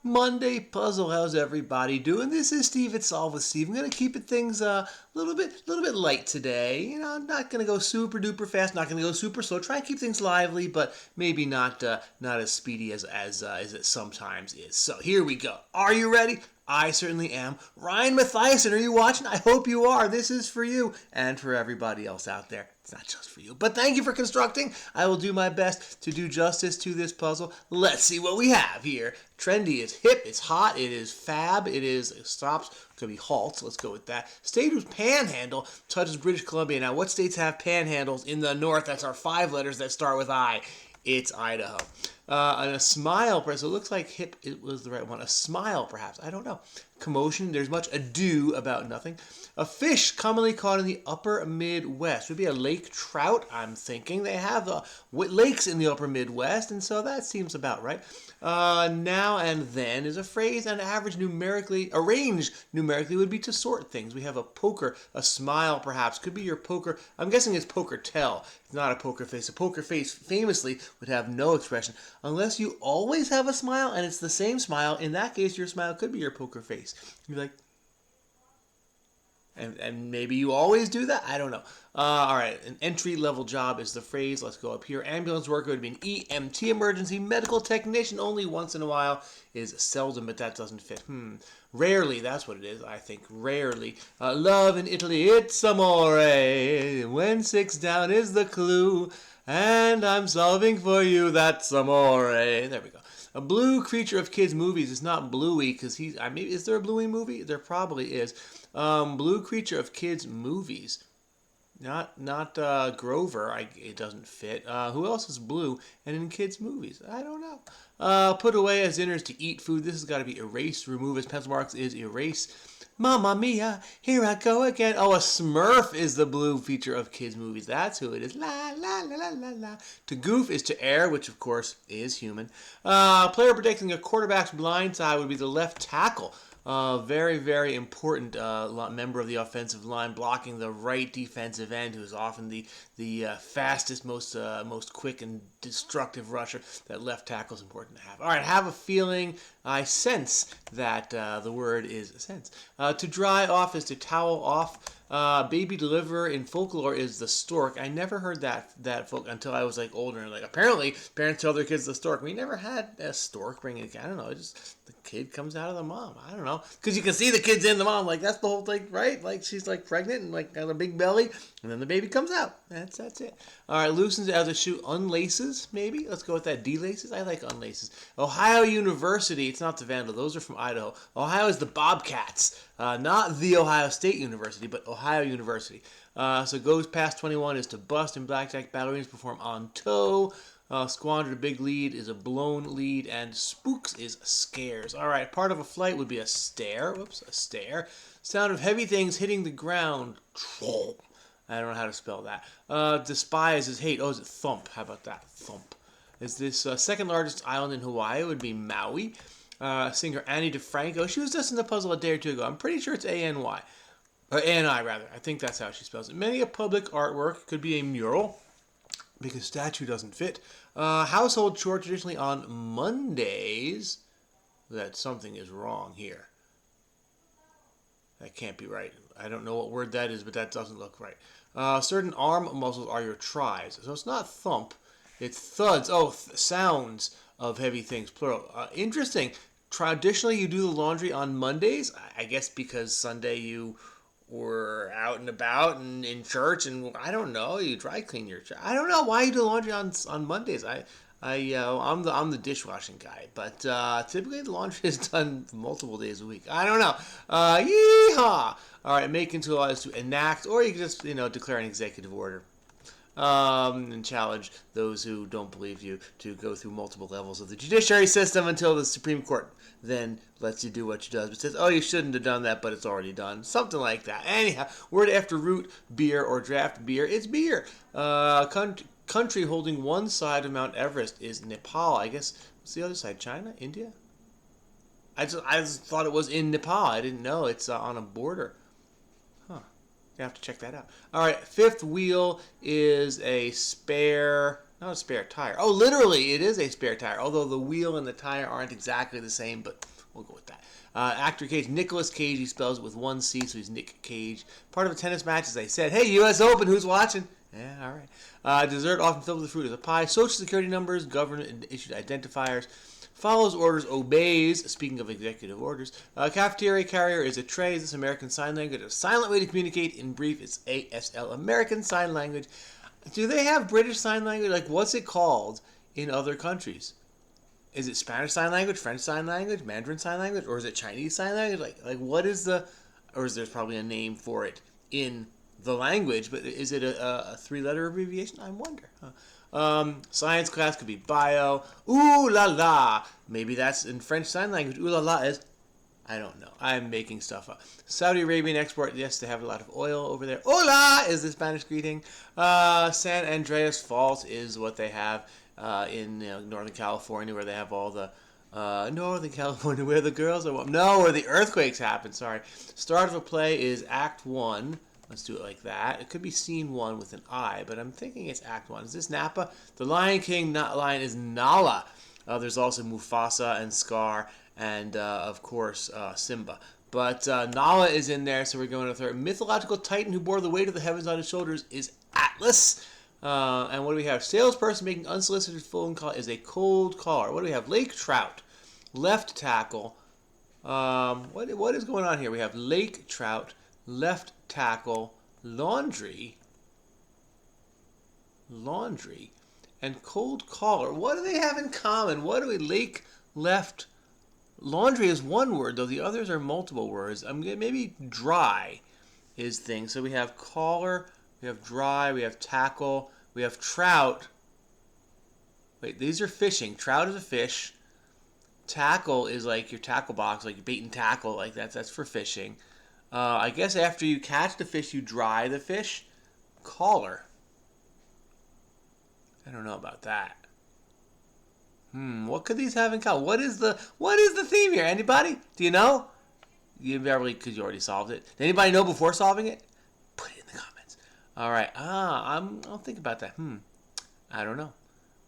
Monday puzzle. How's everybody doing? This is Steve at Solve with Steve. I'm gonna keep things a little bit light today. I'm not gonna go super duper fast. Not gonna go super slow. Try and keep things lively, but maybe not as speedy as it sometimes is. So here we go. Are you ready? I certainly am. Ryan Mathiason, are you watching? I hope you are. This is for you and for everybody else out there. It's not just for you. But thank you for constructing. I will do my best to do justice to this puzzle. Let's see what we have here. Trendy, it's hip, it's hot, it is fab, it stops, could be halts, let's go with that. State whose panhandle touches British Columbia. Now, what states have panhandles in the north? That's our 5 letters that start with I. It's Idaho. And a smile, so it looks like hip it was the right one. A smile, perhaps. I don't know. Commotion, there's much ado about nothing. A fish commonly caught in the upper Midwest. Would be a lake trout, I'm thinking. They have lakes in the upper Midwest, and so that seems about right. Now and then is a phrase, and range numerically would be to sort things. We have a poker, a smile perhaps. Could be your poker. I'm guessing it's poker tell. It's not a poker face. A poker face famously would have no expression. Unless you always have a smile and it's the same smile. In that case, your smile could be your poker face. You're like, and maybe you always do that. I don't know. All right, an entry-level job is the phrase. Let's go up here. Ambulance worker would be an EMT, emergency medical technician. Only once in a while is seldom, but that doesn't fit. Rarely, that's what it is, I think. Rarely. Love in Italy, it's amore. When 6 down is the clue. And I'm solving for you, that's amore. There we go. A blue creature of kids' movies is not Bluey, because is there a Bluey movie? There probably is. Blue creature of kids' movies. Not Grover. It doesn't fit. Who else is blue and in kids' movies? I don't know. Put away as dinners to eat food. This has got to be erase. Remove as pencil marks is erase. Mamma mia, here I go again. Oh, a Smurf is the blue feature of kids' movies. That's who it is. La, la, la, la, la, la. To goof is to err, which, of course, is human. Player protecting a quarterback's blind side would be the left tackle. Very, very important member of the offensive line, blocking the right defensive end, who is often the fastest, most quick and destructive rusher. That left tackle is important to have. All right, have a feeling. I sense that the word is sense. To dry off is to towel off. Baby deliverer in folklore is the stork. I never heard that folk until I was older. And apparently parents tell their kids the stork. We never had a stork bringing. I don't know. Just the kid comes out of the mom. I don't know, because you can see the kid's in the mom. That's the whole thing, right? She's pregnant and got a big belly, and then the baby comes out. That's it. All right, loosens as a shoe. Unlaces maybe. Let's go with that. Delaces. I like unlaces. Ohio University. It's not the Vandal. Those are from Idaho. Ohio is the Bobcats. Not the Ohio State University, but Ohio University. So goes past 21 is to bust. In blackjack, ballerinas perform on toe. Squandered a big lead is a blown lead. And spooks is scares. All right, part of a flight would be a stare. Whoops, a stare. Sound of heavy things hitting the ground. Troll. I don't know how to spell that. Despise is hate. Oh, is it thump? How about that? Thump. Is this second largest island in Hawaii? It would be Maui. Singer Annie DeFranco. She was just in the puzzle a day or two ago. I'm pretty sure it's A-N-Y. Or A-N-I, rather. I think that's how she spells it. Many a public artwork. Could be a mural, because statue doesn't fit. Household chore traditionally on Mondays. That something is wrong here. That can't be right. I don't know what word that is, but that doesn't look right. Certain arm muscles are your tries. So it's not thump. It's thuds. Oh, sounds of heavy things, plural. Interesting. Traditionally, you do the laundry on Mondays. I guess because Sunday you were out and about and in church, and I don't know. You dry clean your church. I don't know why you do laundry on Mondays. I'm the dishwashing guy, but typically the laundry is done multiple days a week. I don't know. Yeehaw! All right, make into law is to enact, or you can just declare an executive order. And challenge those who don't believe you to go through multiple levels of the judiciary system until the Supreme Court then lets you do what you does. It says, oh, you shouldn't have done that, but it's already done. Something like that. Anyhow, word after root, beer or draft beer, it's beer. Country holding one side of Mount Everest is Nepal. I guess, what's the other side? China? India? I just thought it was in Nepal. I didn't know it's on a border. Huh. You have to check that out. All right, fifth wheel is a spare, not a spare tire. Oh, literally, it is a spare tire. Although the wheel and the tire aren't exactly the same, but We'll go with that. Actor Cage, Nicolas Cage, he spells it with one C, so he's Nick Cage. Part of a tennis match, as they said, hey, U.S. Open, who's watching? Yeah, all right. Dessert often filled with the fruit of the pie. Social security numbers, government-issued identifiers. Follows orders, obeys. Speaking of executive orders, cafeteria carrier is a tray. Is this American Sign Language? A silent way to communicate. In brief, it's ASL, American Sign Language. Do they have British Sign Language? Like, what's it called in other countries? Is it Spanish Sign Language, French Sign Language, Mandarin Sign Language, or is it Chinese Sign Language? Like what is the, or is there probably a name for it in the language, but is it a three-letter abbreviation? I wonder. Science class could be bio. Ooh la la. Maybe that's in French Sign Language. Ooh la la is, I don't know. I'm making stuff up. Saudi Arabian export, yes, they have a lot of oil over there. Hola is the Spanish greeting. San Andreas Fault is what they have in Northern California, where they have all the Northern California, where the girls are. No, where the earthquakes happen. Sorry. Start of a play is Act 1. Let's do it like that. It could be Scene 1 with an I, but I'm thinking it's Act 1. Is this Napa? The Lion King, not lion, is Nala. There's also Mufasa and Scar and, of course, Simba. But Nala is in there, so we're going to third. Mythological titan who bore the weight of the heavens on his shoulders is Atlas. And what do we have? Salesperson making unsolicited phone call is a cold caller. What do we have? Lake trout, left tackle. What is going on here? We have lake trout, left tackle, laundry, and cold caller. What do they have in common? What do we lake, left, laundry is one word, though the others are multiple words. Maybe dry is thing. So we have caller, we have dry, we have tackle, we have trout. Wait, these are fishing. Trout is a fish. Tackle is like your tackle box, like your bait and tackle, like that. That's for fishing. I guess after you catch the fish, you dry the fish. Caller. I don't know about that. What could these have in common? What is the theme here? Anybody? Do you know? You probably, because you already solved it. Did anybody know before solving it? Put it in the comments. All right. I'll think about that. I don't know.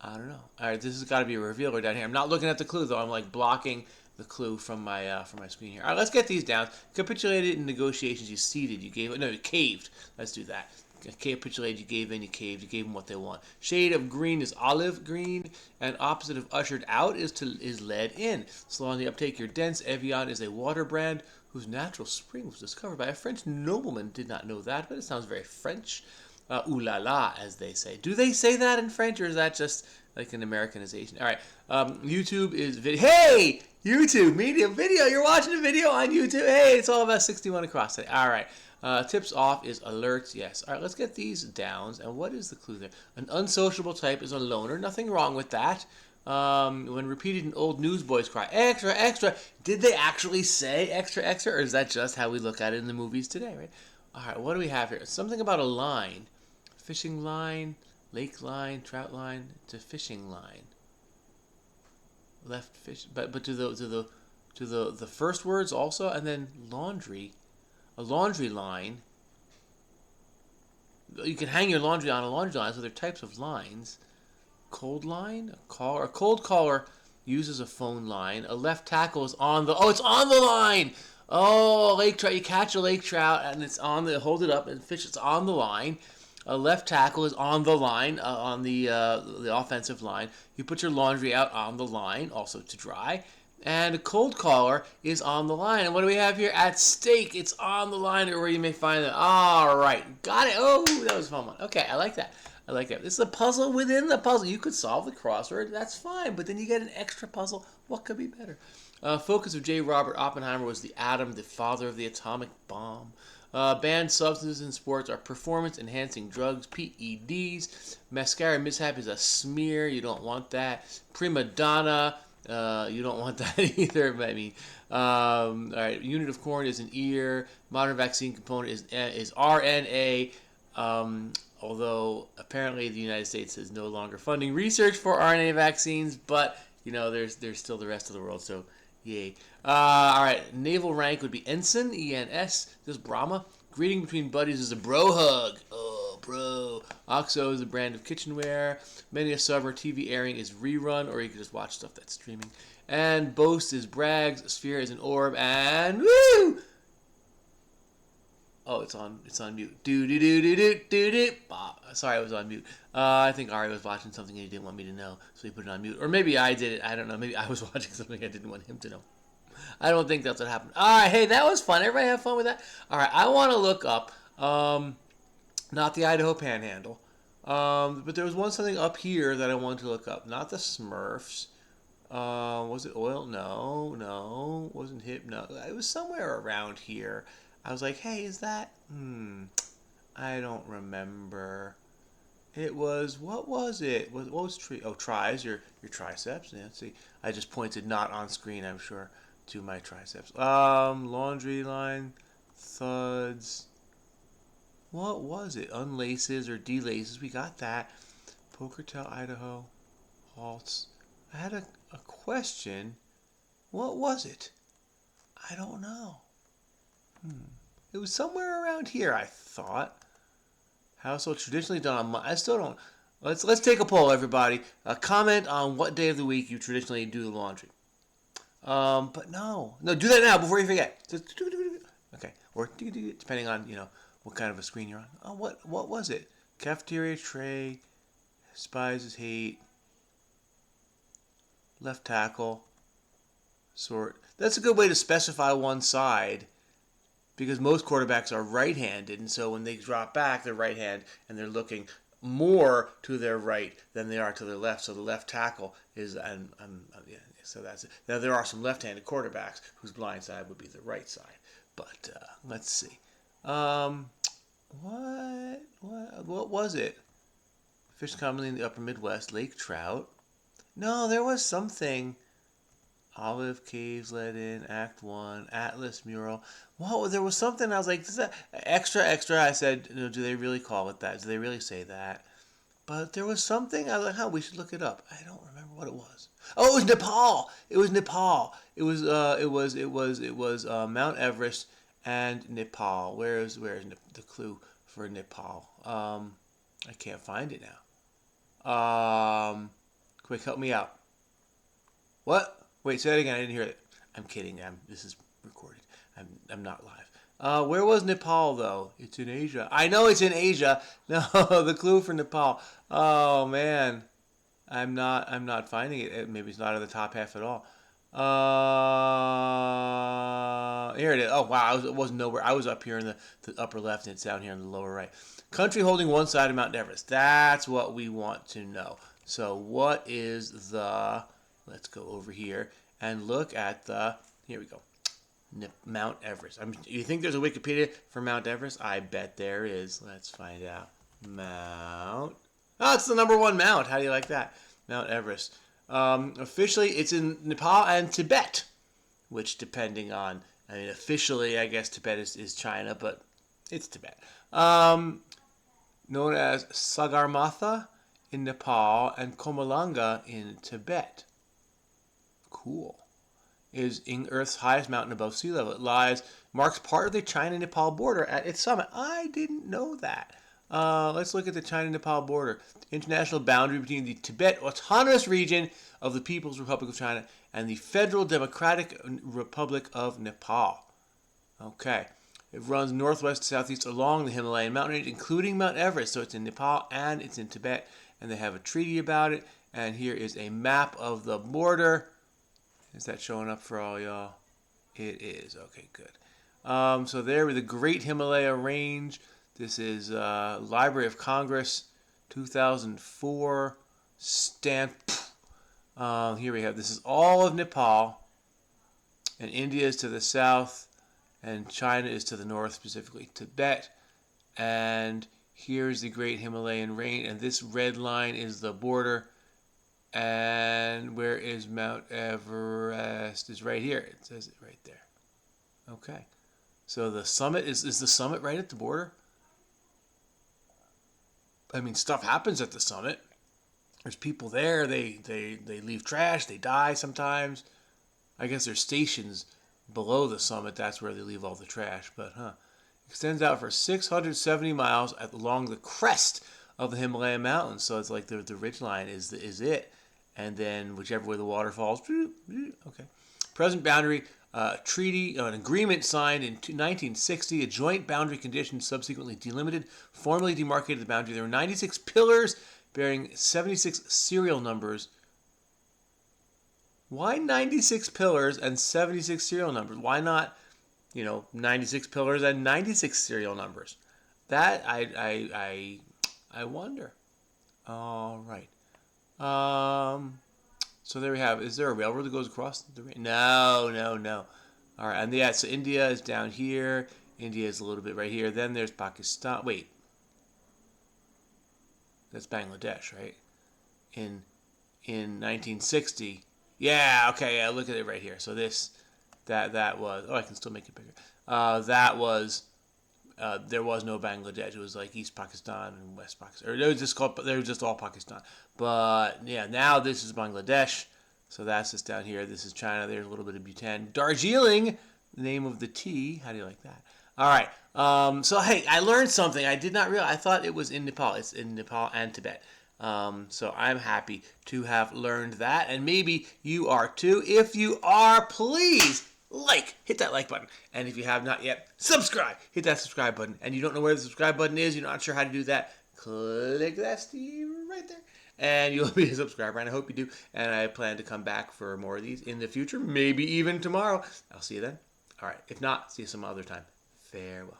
All right, this has got to be a revealer down here. I'm not looking at the clue, though. I'm like blocking the clue from my screen here. All right, let's get these down. Capitulated in negotiations. You ceded. You gave. No, you caved. Let's do that. Capitulated. You gave in. You caved. You gave them what they want. Shade of green is olive green, and opposite of ushered out is led in. Slow on the uptake. Your dense. Evian is a water brand whose natural spring was discovered by a French nobleman. Did not know that, but it sounds very French. Ooh la la, as they say. Do they say that in French, or is that just like an Americanization? All right. YouTube is video. Hey, YouTube media video. You're watching a video on YouTube. Hey, it's all about 61 across today. All right. Tips off is alerts. Yes. All right. Let's get these downs. And what is the clue there? An unsociable type is a loner. Nothing wrong with that. When repeated in old newsboys cry, extra, extra. Did they actually say extra, extra, or is that just how we look at it in the movies today? Right. All right. What do we have here? Something about a line. Fishing line, lake line, trout line, to fishing line. Left fish, but to the first words also, and then laundry, a laundry line. You can hang your laundry on a laundry line, so there are types of lines. Cold line, a cold caller uses a phone line. A left tackle is on the. Oh, it's on the line. Oh, lake trout. You catch a lake trout, and it's on the. Hold it up and fish. It's on the line. A left tackle is on the line, on the offensive line. You put your laundry out on the line, also to dry. And a cold caller is on the line. And what do we have here? At stake, it's on the line, or where you may find it. All right, got it. Oh, that was a fun one. Okay, I like that. This is a puzzle within the puzzle. You could solve the crossword. That's fine, but then you get an extra puzzle. What could be better? Focus of J. Robert Oppenheimer was the atom, the father of the atomic bomb. Banned substances in sports are performance-enhancing drugs, PEDs. Mascara mishap is a smear. You don't want that. Prima donna. You don't want that either. I mean, all right. Unit of corn is an ear. Modern vaccine component is RNA. Although apparently the United States is no longer funding research for RNA vaccines, but there's still the rest of the world. So. Yay. All right. Naval rank would be ensign, ENS. This is Brahma. Greeting between buddies is a bro hug. Oh, bro. OXO is a brand of kitchenware. Many a summer TV airing is rerun, or you can just watch stuff that's streaming. And boast is brags, sphere is an orb, and woo! Oh, it's on mute. Do do do do do do do. Sorry, I was on mute. I think Ari was watching something and he didn't want me to know, so he put it on mute. Or maybe I did it. I don't know. Maybe I was watching something I didn't want him to know. I don't think that's what happened. All right, hey, that was fun. Everybody have fun with that? All right, I want to look up, not the Idaho Panhandle, but there was something up here that I wanted to look up. Not the Smurfs. Was it oil? No, no, wasn't hip. No, it was somewhere around here. I was like, hey, is that? I don't remember. It was, what was it? What was tree? Oh, tries, your triceps. Yeah, let's see. I just pointed not on screen, I'm sure, to my triceps. Laundry line, thuds. What was it? Unlaces or delaces. We got that. Pocketel, Idaho, halts. I had a question. What was it? I don't know. It was somewhere around here, I thought. Household traditionally done on. I still don't. Let's take a poll, everybody. Comment on what day of the week you traditionally do the laundry. But no, do that now before you forget. Okay, or depending on what kind of a screen you're on. Oh, what was it? Cafeteria tray, spies hate, left tackle, sort. That's a good way to specify one side. Because most quarterbacks are right-handed, and so when they drop back, they're right-handed, and they're looking more to their right than they are to their left. So the left tackle is, yeah, so that's it. Now there are some left-handed quarterbacks whose blind side would be the right side. But let's see, what was it? Fish commonly in the upper Midwest, lake trout. No, there was something. Olive Caves let in, Act 1, Atlas Mural. Whoa, there was something I was like, is that extra? I said, do they really call it that? Do they really say that? But there was something, I was like, we should look it up. I don't remember what it was. Oh, it was Nepal. It was Nepal. It was Mount Everest and Nepal. Where's the clue for Nepal? I can't find it now. Quick, help me out. What? Wait, say that again. I didn't hear it. I'm kidding. This is recorded. I'm not live. Where was Nepal though? It's in Asia. I know it's in Asia. No, the clue for Nepal. Oh man, I'm not finding it. Maybe it's not in the top half at all. Here it is. Oh wow, it wasn't nowhere. I was up here in the upper left, and it's down here in the lower right. Country holding one side of Mount Everest. That's what we want to know. So what is the? Let's go over here and look at here we go, Mount Everest. You think there's a Wikipedia for Mount Everest? I bet there is. Let's find out. Mount. Oh, it's the number one mount. How do you like that? Mount Everest. Officially, it's in Nepal and Tibet, which depending on, officially, I guess Tibet is China, but it's Tibet. Known as Sagarmatha in Nepal and Komalanga in Tibet. Cool. Is Earth's highest mountain above sea level. It marks part of the China-Nepal border at its summit. I didn't know that. Let's look at the China-Nepal border. International boundary between the Tibet Autonomous Region of the People's Republic of China and the Federal Democratic Republic of Nepal. Okay. It runs northwest to southeast along the Himalayan mountain range, including Mount Everest. So it's in Nepal and it's in Tibet, and they have a treaty about it. And here is a map of the border. Is that showing up for all y'all? It is. Okay, good. So there with the Great Himalaya Range. This is Library of Congress, 2004 stamp. Here we have. This is all of Nepal, and India is to the south, and China is to the north, specifically Tibet. And here's the Great Himalayan Range, and this red line is the border. And where is Mount Everest? It's right here. It says it right there. Okay. So the summit, is the summit right at the border? Stuff happens at the summit. There's people there. They leave trash. They die sometimes. I guess there's stations below the summit. That's where they leave all the trash. But extends out for 670 miles along the crest of the Himalaya Mountains. So it's like the ridge line is it. and then whichever way the water falls. Okay. Present boundary treaty, an agreement signed in 1960, a joint boundary condition subsequently delimited, formally demarcated the boundary. There were 96 pillars bearing 76 serial numbers. Why 96 pillars and 76 serial numbers? Why not, 96 pillars and 96 serial numbers? That I wonder. All right. So there we have. Is there a railroad that goes across the range? No, no, no. All right, and yeah, so India is down here. India is a little bit right here. Then there's Pakistan. Wait, that's Bangladesh, right? In 1960. Yeah. Okay. Yeah. Look at it right here. So that was. Oh, I can still make it bigger. That was. There was no Bangladesh. It was like East Pakistan and West Pakistan, or they were just all Pakistan. But yeah, now this is Bangladesh. So that's just down here. This is China. There's a little bit of Bhutan. Darjeeling, the name of the tea. How do you like that? All right. So hey, I learned something. I did not realize. I thought it was in Nepal. It's in Nepal and Tibet. So I'm happy to have learned that, and maybe you are too. If you are, please hit that like button. And if you have not yet, subscribe. Hit that subscribe button. And you don't know where the subscribe button is, you're not sure how to do that, click that Steve right there. And you'll be a subscriber, and I hope you do. And I plan to come back for more of these in the future, maybe even tomorrow. I'll see you then. All right. If not, see you some other time. Farewell.